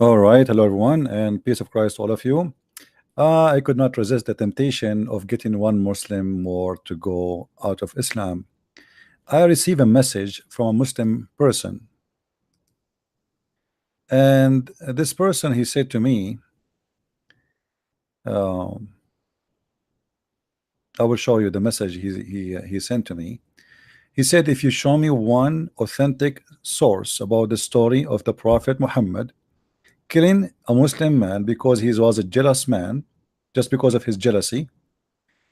All right, hello everyone, and peace of Christ to all of you. I could not resist the temptation of getting one Muslim more to go out of Islam. I received a message from a Muslim person, and this person, he said to me, I will show you the message he sent to me. He said, if you show me one authentic source about the story of the Prophet Muhammad killing a Muslim man because he was a jealous man, just because of his jealousy,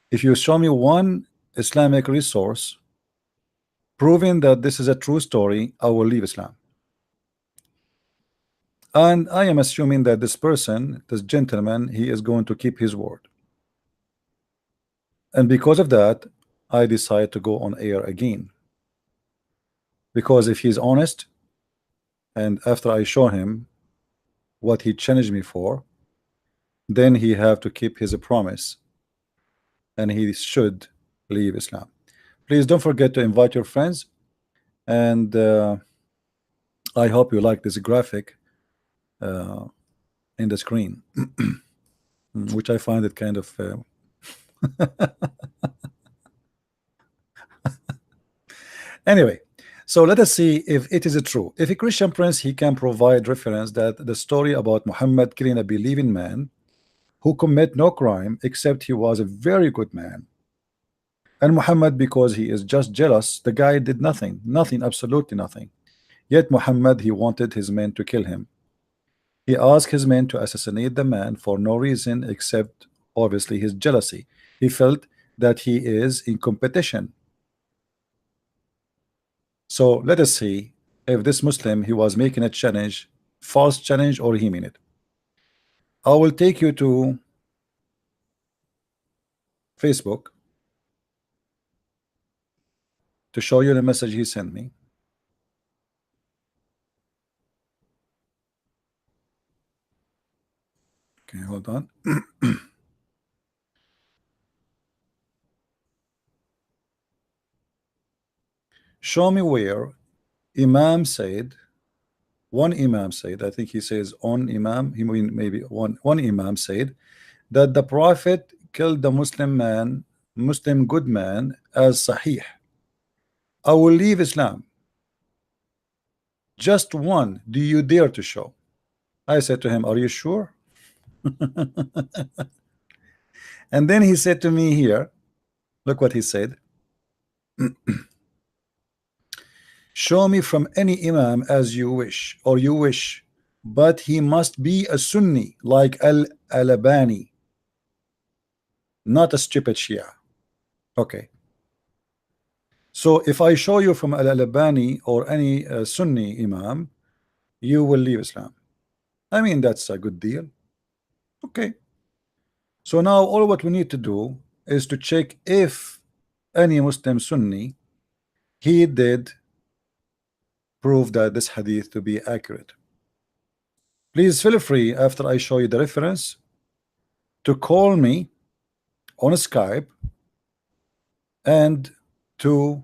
if you show me one Islamic resource proving that this is a true story, I will leave Islam. And I am assuming that this person, this gentleman, he is going to keep his word. And because of that, I decide to go on air again. Because if he's honest, and after I show him what he challenged me for, then he have to keep his promise, and he should leave Islam. Please don't forget to invite your friends, and I hope you like this graphic in the screen, which I find it kind of anyway. So let us see if it is true. If a Christian prince, he can provide reference that the story about Muhammad killing a believing man who commit no crime except he was a very good man, and Muhammad, because he is just jealous, the guy did nothing, absolutely nothing. Yet Muhammad, he wanted his men to kill him. He asked his men to assassinate the man for no reason except obviously his jealousy. He felt that he is in competition. So let us see if this Muslim, he was making a challenge, false challenge, or he mean it. I will take you to Facebook to show you the message he sent me. Okay, hold on. Show me where Imam said, one Imam said, I think he says on Imam, he mean maybe one Imam said that the Prophet killed the Muslim good man as Sahih. I will leave Islam. Just one, do you dare to show? I said to him, are you sure? And then he said to me here, look what he said. Show me from any Imam as you wish, or you wish, but he must be a Sunni like Al-Albani, not a stupid Shia. Okay. So if I show you from Al-Albani or any Sunni Imam, you will leave Islam. I mean, that's a good deal. Okay. So now all what we need to do is to check if any Muslim Sunni, he did prove that this hadith to be accurate. Please feel free, after I show you the reference, to call me on Skype and to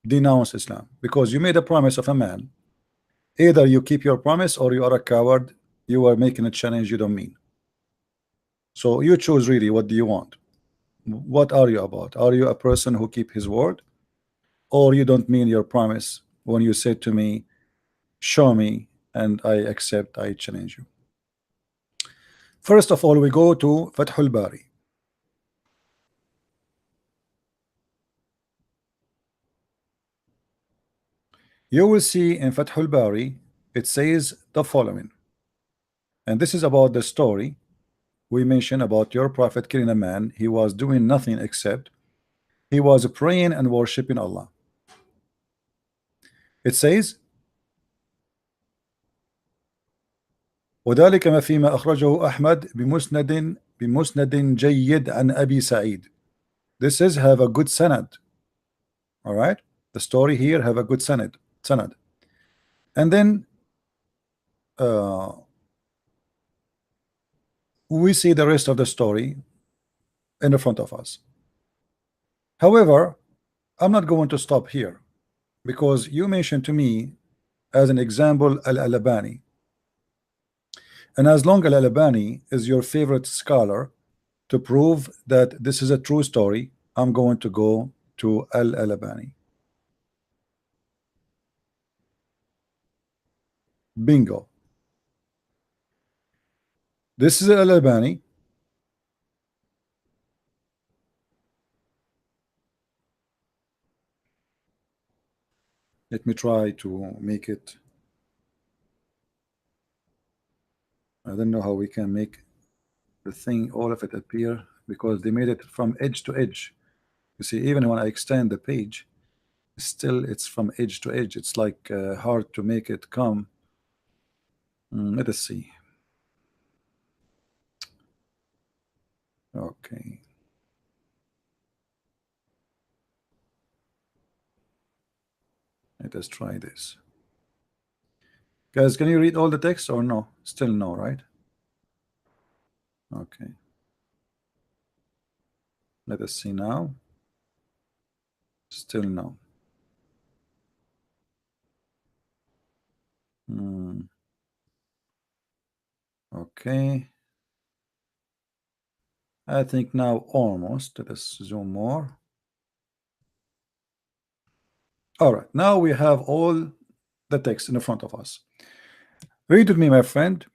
denounce Islam, because you made a promise of a man. Either you keep your promise or you are a coward. You are making a challenge you don't mean. So you choose really, what do you want? What are you about? Are you a person who keep his word, or you don't mean your promise when you said to me, show me, and I accept, I challenge you? First of all, we go to Fathul Bari. You will see in Fathul Bari, it says the following, and this is about the story we mentioned about your prophet killing a man. He was doing nothing except he was praying and worshiping Allah. It says, وذلك ما فيما أخرجه أحمد بمسند جيد عن أبي سعيد. This is have a good sanad. All right, the story here have a good sanad. And then we see the rest of the story in the front of us. However, I'm not going to stop here, because you mentioned to me as an example Al-Albani. And as long as Al-Albani is your favorite scholar to prove that this is a true story, I'm going to go to Al-Albani. Bingo. This is Al-Albani. Let me try to make it. I don't know how we can make the thing, all of it appear, because they made it from edge to edge. You see, even when I extend the page, still it's from edge to edge. It's like hard to make it come. Let us see. Okay. Let us try this. Guys, can you read all the text or no? Still no, right? Okay. Let us see now. Still no. Okay. I think now almost. Let us zoom more. All right. Now we have all the text in front of us. Read with me, my friend,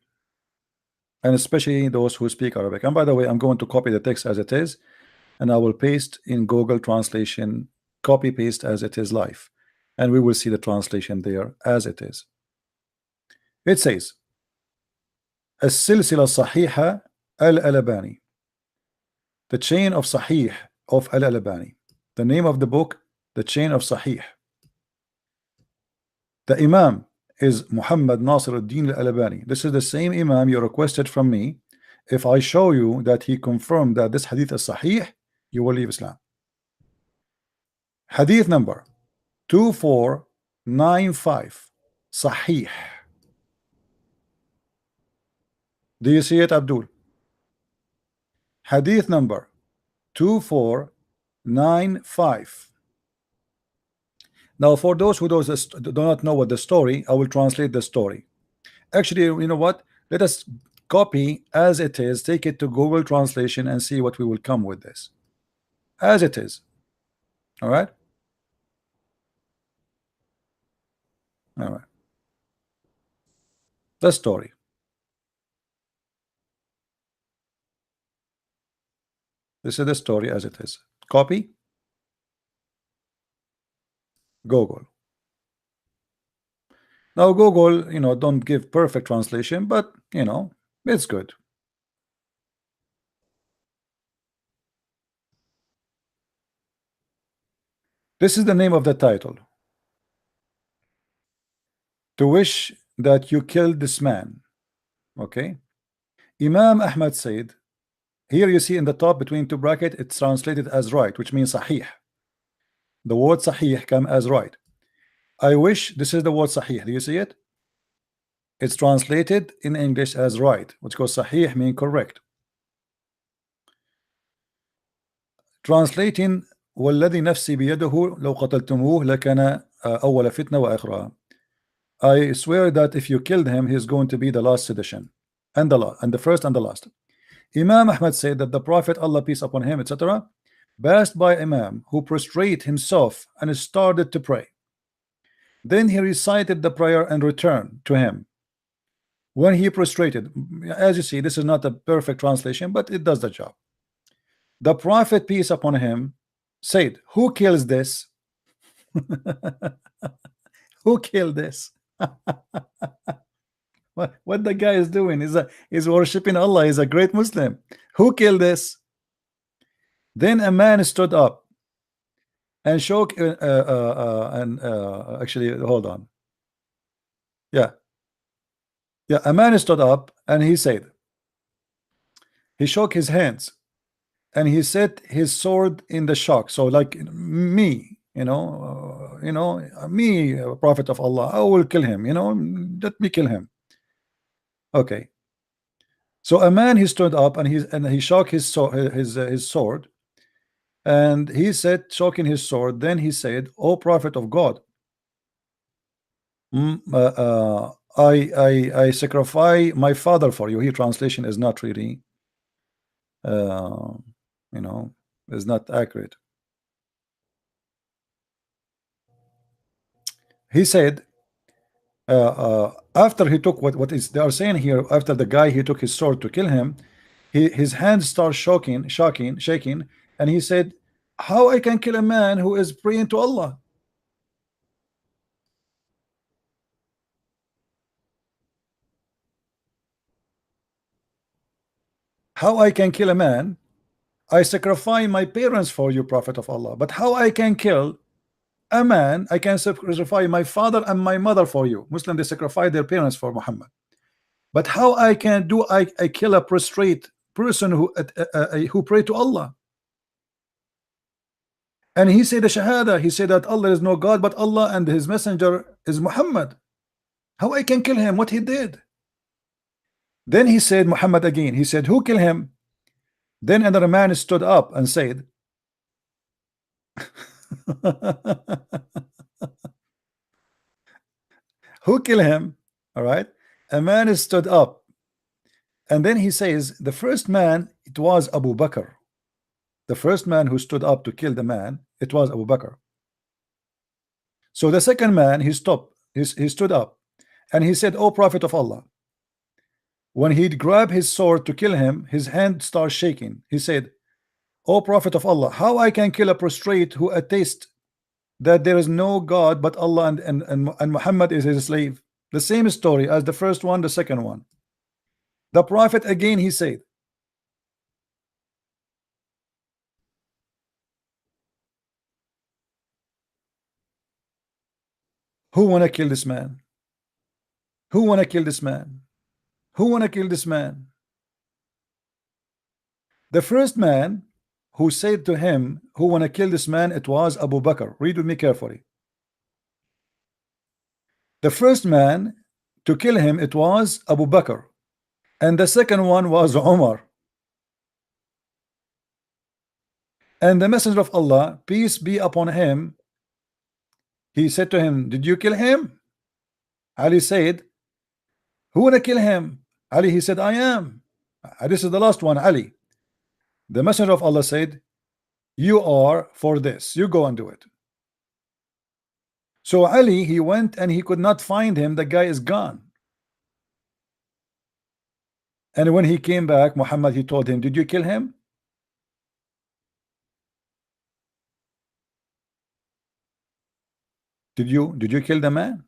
and especially those who speak Arabic. And by the way, I'm going to copy the text as it is, and I will paste in Google Translation, copy paste as it is live, and we will see the translation there as it is. It says السلسلة الصحيحة الألباني, the chain of Sahih of Al-Albani. The name of the book, the chain of Sahih. The Imam is Muhammad Nasir al-Din al-Albani. This is the same Imam you requested from me. If I show you that he confirmed that this hadith is Sahih, you will leave Islam. Hadith number 2495, Sahih. Do you see it, Abdul? Hadith number 2495. Now, for those who do not know what the story, I will translate the story. Actually, you know what? Let us copy as it is, take it to Google Translation and see what we will come with this. As it is. All right? All right. The story. This is the story as it is. Copy. Google. Now Google, you know, don't give perfect translation, but you know, it's good. This is the name of the title. To wish that you killed this man. Okay. Imam Ahmad said, here you see in the top between two brackets, it's translated as right, which means Sahih. The word Sahih come as right. I wish, this is the word Sahih. Do you see it? It's translated in English as right, which goes Sahih mean correct. Translating والذي نفسي بيده لو قتلتموه لكان أول فتنة وآخرها. I swear that if you killed him, he's going to be the last sedition, and the first and the last. Imam Ahmad said that the Prophet, Allah peace upon him, etc., passed by Imam who prostrate himself and started to pray. Then he recited the prayer and returned to him. When he prostrated, as you see, this is not a perfect translation, but it does the job. The Prophet, peace upon him, said, who kills this? Who killed this? What the guy is doing is worshiping Allah. He's a great Muslim. Who killed this? Then a man stood up and shook actually hold on. Yeah, a man stood up and he said, he shook his hands and he set his sword in the shock. So like me, me, Prophet of Allah, I will kill him, let me kill him. Okay. So a man, he stood up and he shook his sword, and he said, shoking his sword, then he said, O Prophet of God, I sacrifice my father for you. Here translation is not really you know, is not accurate. He said after he took what is they are saying here, after the guy he took his sword to kill him, his hands start shaking, and he said, how I can kill a man who is praying to Allah? How I can kill a man? I sacrifice my parents for you, Prophet of Allah. But how I can kill a man? I can sacrifice my father and my mother for you. Muslim, they sacrifice their parents for Muhammad. But how I can do? I kill a prostrate person who pray to Allah. And he said the Shahada. He said that Allah is no God but Allah, and His messenger is Muhammad. How I can kill him? What he did? Then he said Muhammad again. He said, who killed him? Then another man stood up and said, who killed him? All right. A man stood up, and then he says, the first man, it was Abu Bakr. The first man who stood up to kill the man, it was Abu Bakr. So the second man, he stood up, and he said, O Prophet of Allah. When he'd grab his sword to kill him, his hand starts shaking. He said, O Prophet of Allah, how I can kill a prostrate who attests that there is no God but Allah, and Muhammad is his slave? The same story as the first one, the second one. The Prophet again, he said, who wanna kill this man? Who wanna kill this man? Who wanna kill this man? The first man who said to him, who wanna kill this man, it was Abu Bakr. Read with me carefully. The first man to kill him, it was Abu Bakr, and the second one was Umar. And the Messenger of Allah, peace be upon him, he said to him, did you kill him? Ali said, who wanna kill him? Ali, he said, I am. This is the last one, Ali. The Messenger of Allah said, you are for this, you go and do it. So Ali, he went and he could not find him. The guy is gone. And when he came back, Muhammad, he told him, did you kill him? Did you kill the man?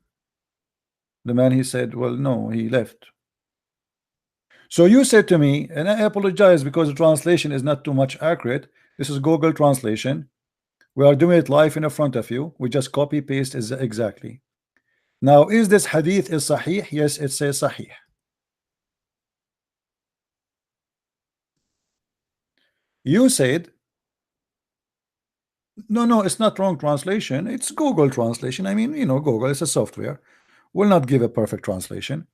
The man, he said, well, no, he left. So you said to me, and I apologize because the translation is not too much accurate. This is Google translation. We are doing it live in front of you. We just copy paste is exactly. Now, is this hadith is sahih? Yes, it says sahih. You said, no, it's not wrong translation. It's Google translation. I mean, you know, Google is a software. Will not give a perfect translation.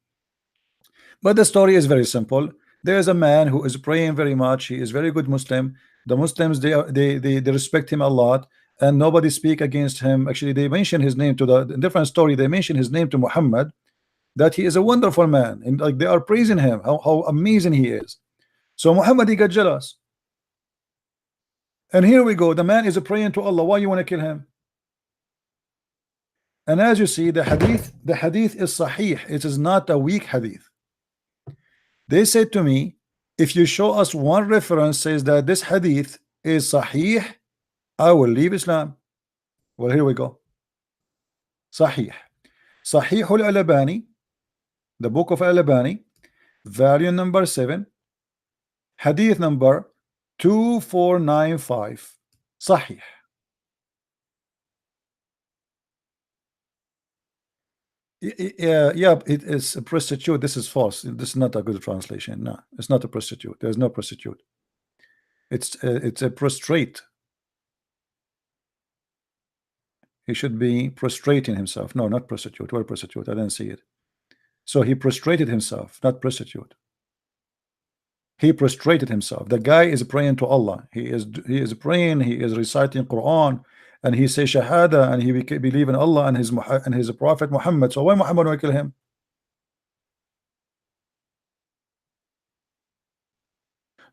But the story is very simple. There is a man who is praying very much. He is very good Muslim. The Muslims, they respect him a lot, and nobody speak against him. Actually, they mention his name to the different story. They mention his name to Muhammad, that he is a wonderful man, and like they are praising him, how amazing he is. So Muhammad, he got jealous. And here we go. The man is praying to Allah. Why you want to kill him? And as you see, the hadith is sahih. It is not a weak hadith. They said to me, if you show us one reference says that this hadith is sahih, I will leave Islam. Well, here we go. Sahih al-Albani, the book of Al-Albani, volume number 7, hadith number 2495. Sahih. Yeah, it is a prostitute. This is false. This is not a good translation. No, it's not a prostitute. There's no prostitute. It's a prostrate. He should be prostrating himself. No, not prostitute. Where prostitute? I didn't see it. So he prostrated himself, not prostitute. He prostrated himself. The guy is praying to Allah. He is praying. He is reciting Quran. And he says Shahada, and he believe in Allah and his Prophet Muhammad. So why Muhammad will kill him?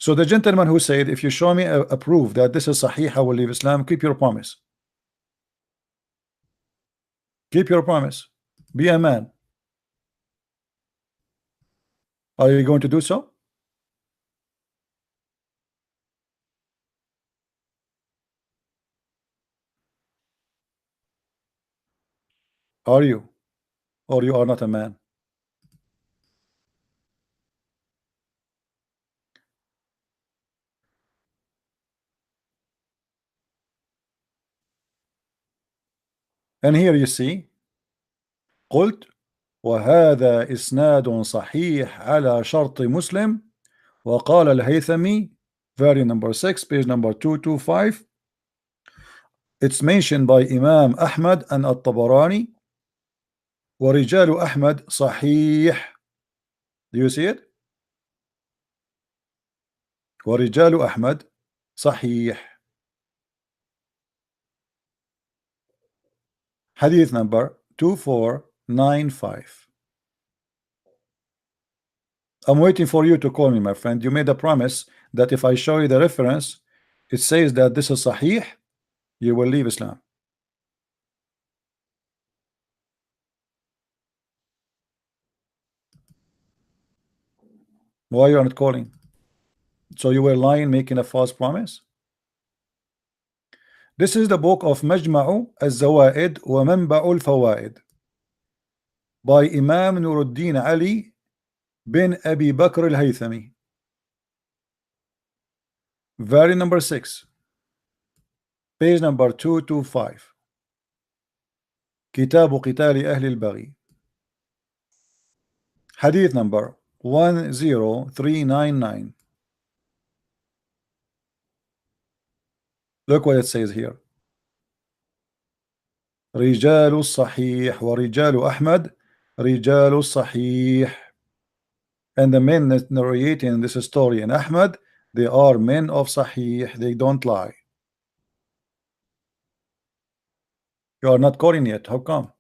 So the gentleman who said, if you show me a proof that this is Sahih, I will leave Islam, keep your promise. Keep your promise. Be a man. Are you going to do so? Are you? Or you are not a man? And here you see, قلت وهذا إسناد صحيح على شرط مسلم وقال الهيثمي, very number 6, page number 225. It's mentioned by Imam Ahmad and الطبراني ورجال أحمد صحيح. Do you see it? ورجال أحمد صحيح. Hadith number 2495. I'm waiting for you to call me, my friend. You made a promise that if I show you the reference, it says that this is Sahih, you will leave Islam. Why you are not calling? So you were lying, making a false promise? This is the book of مجمع الزوائد ومنبع الفوائد by Imam Nuruddin Ali bin Abi Bakr al-Haythami, very number 6, page number 225. كتاب قتال أهل البغي, hadith number 10399. Look what it says here. رجال الصحيح ورجال أحمد رجال الصحيح. And the men narrating this story in Ahmad, they are men of Sahih, they don't lie. You are not calling yet, how come?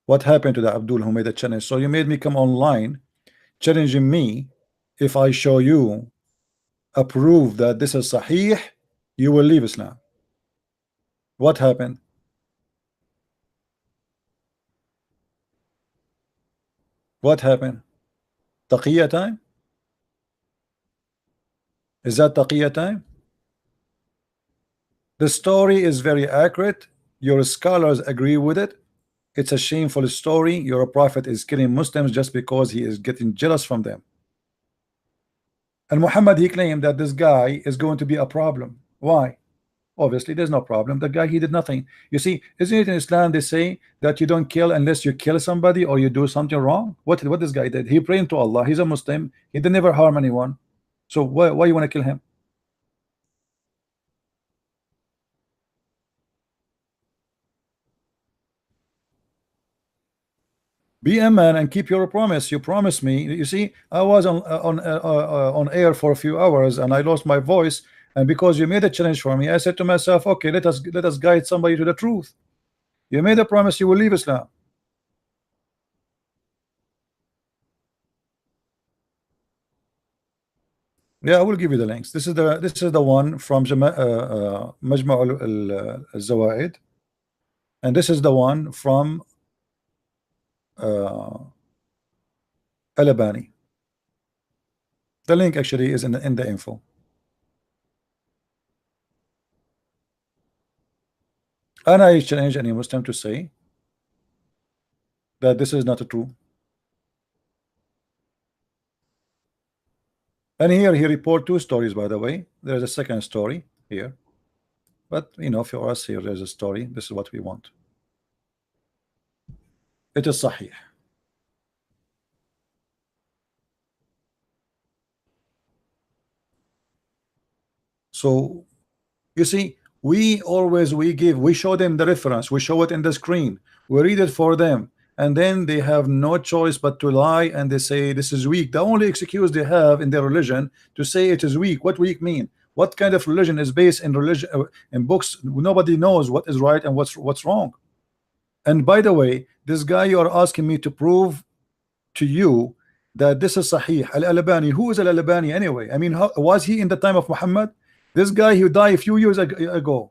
What happened to the Abdul who made a challenge? So you made me come online challenging me. If I show you a proof that this is Sahih, you will leave Islam. What happened? What happened? Taqiyya time? Is that taqiyya time? The story is very accurate. Your scholars agree with it. It's a shameful story. Your prophet is killing Muslims just because he is getting jealous from them. And Muhammad, he claimed that this guy is going to be a problem. Why? Obviously there's no problem. The guy, he did nothing. You see, isn't it in Islam they say that you don't kill unless you kill somebody or you do something wrong? What this guy did? He prayed to Allah. He's a Muslim. He did never harm anyone. So why you want to kill him? Be a man and keep your promise. You promised me. You see, I was on air for a few hours and I lost my voice. And because you made a challenge for me, I said to myself, okay, let us guide somebody to the truth. You made a promise you will leave Islam. Yeah, I will give you the links. This is the one from مجمع الزوائد, and this is the one from الألباني. The link actually is in the info. And I challenge any Muslim to say that this is not true. And here he report 2 stories, by the way. There's a second story here, but you know, for us here there's a story. This is what we want. It is Sahih. So you see, we show them the reference, we show it in the screen, we read it for them, and then they have no choice but to lie, and they say this is weak. The only excuse they have in their religion to say it is weak. What weak mean? What kind of religion is based in religion in books? Nobody knows what is right and what's wrong. And by the way, this guy you are asking me to prove to you that this is Sahih. Al-Albani, who is Al-Albani anyway? I mean, was he in the time of Muhammad? This guy who died a few years ago.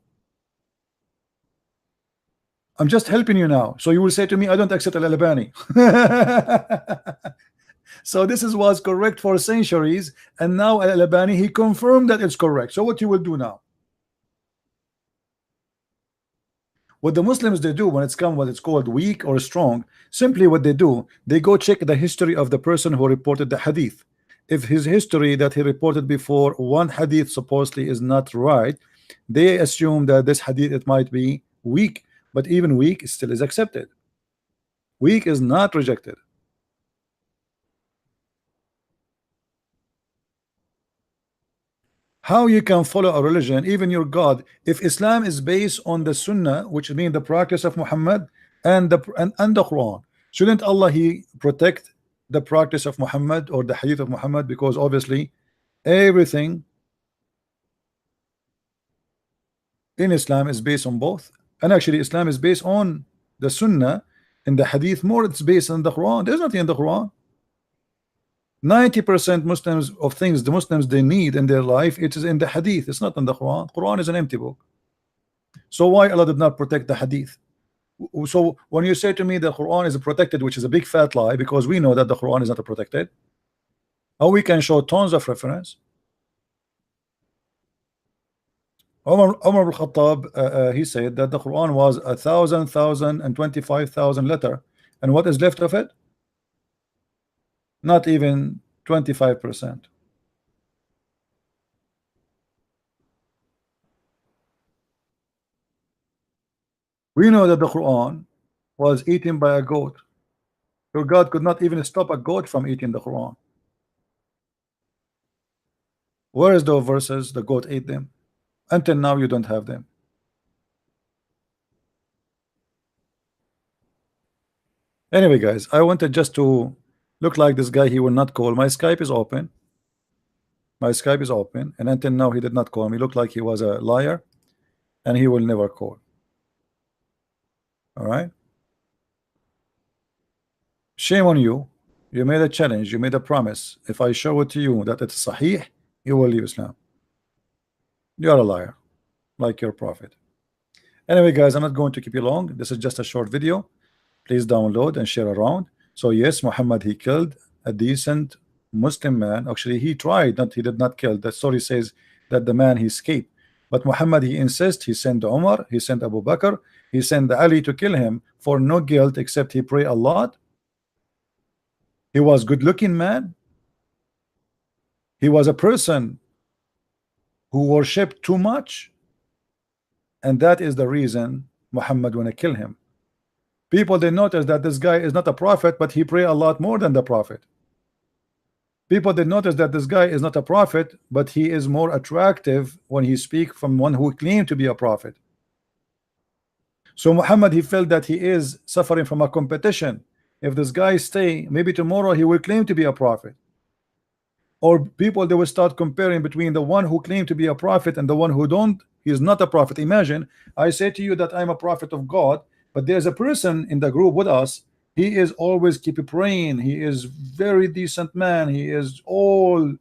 I'm just helping you now. So you will say to me, I don't accept Al-Albani. So this was correct for centuries, and now Al-Albani, he confirmed that it's correct. So what you will do now? What the Muslims they do when it's come what it's called weak or strong, simply what they do, they go check the history of the person who reported the hadith. If his history that he reported before one hadith supposedly is not right, they assume that this hadith it might be weak, but even weak still is accepted. Weak is not rejected. How you can follow a religion, even your God, if Islam is based on the Sunnah, which means the practice of Muhammad and the Quran? Shouldn't Allah he protect the practice of Muhammad or the hadith of Muhammad? Because obviously everything in Islam is based on both, and actually Islam is based on the Sunnah and the hadith more. It's based on the Quran. There's nothing in the Quran. 90% Muslims of things the Muslims they need in their life, it is in the hadith. It's not in the Quran. Quran is an empty book. So why Allah did not protect the hadith? So when you say to me the Quran is protected, which is a big fat lie, because we know that the Quran is not protected, or we can show tons of reference. Umar al-Khattab he said that the Quran was 1,000 and 25,000 letter, and what is left of it? Not even 25%. We know that the Quran was eaten by a goat. Your God could not even stop a goat from eating the Quran. Where is those verses? The goat ate them. Until now you don't have them. Anyway guys, I wanted just to look like this guy. He will not call. My Skype is open. My Skype is open, and until now he did not call me. Looked like he was a liar, and he will never call. All right. Shame on you. You made a challenge. You made a promise. If I show it to you that it's Sahih, you will leave Islam. You are a liar, like your prophet. Anyway, guys, I'm not going to keep you long. This is just a short video. Please download and share around. So yes, Muhammad he killed a decent Muslim man. Actually, he tried, he did not kill. The story says that the man he escaped. But Muhammad he insists. He sent Umar, he sent Abu Bakr, he sent Ali to kill him for no guilt except he prayed a lot. He was good-looking man. He was a person who worshipped too much, and that is the reason Muhammad want to kill him. People they notice that this guy is not a prophet, but he pray a lot more than the prophet. People they notice that this guy is not a prophet, but he is more attractive when he speak from one who claimed to be a prophet. So Muhammad he felt that he is suffering from a competition. If this guy stay, maybe tomorrow he will claim to be a prophet. Or people they will start comparing between the one who claimed to be a prophet and the one who don't. He is not a prophet. Imagine I say to you that I'm a prophet of God, but there's a person in the group with us. He is always keep praying. He is very decent man. He is all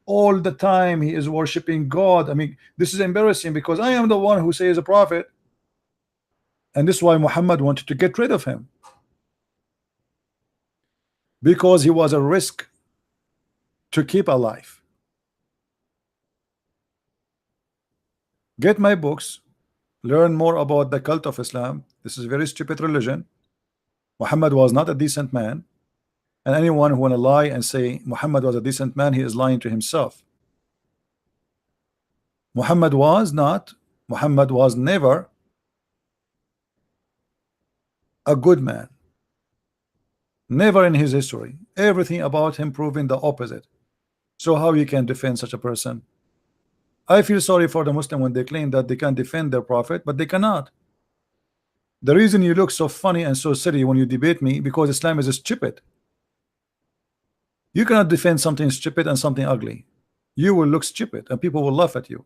the time he is worshiping God. I mean, this is embarrassing because I am the one who says a prophet, and this is why Muhammad wanted to get rid of him, because he was a risk to keep alive. Get my books, learn more about the cult of Islam. This is a very stupid religion. Muhammad was not a decent man, and anyone who want to lie and say Muhammad was a decent man, he is lying to himself. Muhammad was never a good man. Never in his history. Everything about him proving the opposite. So how you can defend such a person? I feel sorry for the Muslim when they claim that they can defend their prophet, but they cannot. The reason you look so funny and so silly when you debate me, because Islam is stupid. You cannot defend something stupid and something ugly. You will look stupid and people will laugh at you,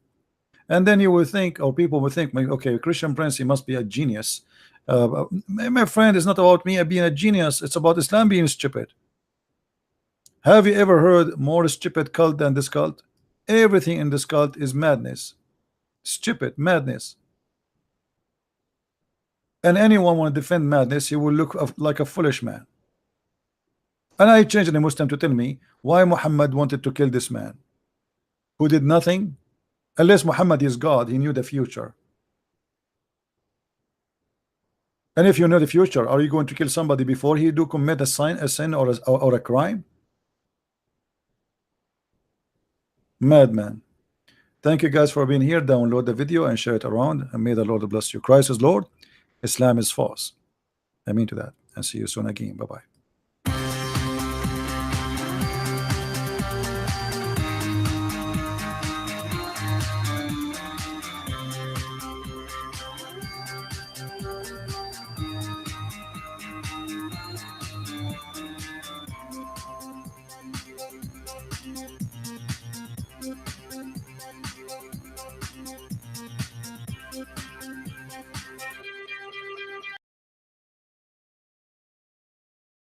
and then you will think, or people will think, okay, Christian Prince, he must be a genius. My friend, it's not about me being a genius, it's about Islam being stupid. Have you ever heard more stupid cult than this cult? Everything in this cult is madness, stupid madness. And anyone want to defend madness, he will look like a foolish man. And I changed the Muslim to tell me why Muhammad wanted to kill this man who did nothing. Unless Muhammad is God, he knew the future. And if you know the future, are you going to kill somebody before he do commit a sin or a crime? Madman. Thank you guys for being here. Download the video and share it around, and may the Lord bless you. Christ is Lord, Islam is false. I mean to that, and see you soon again. Bye bye.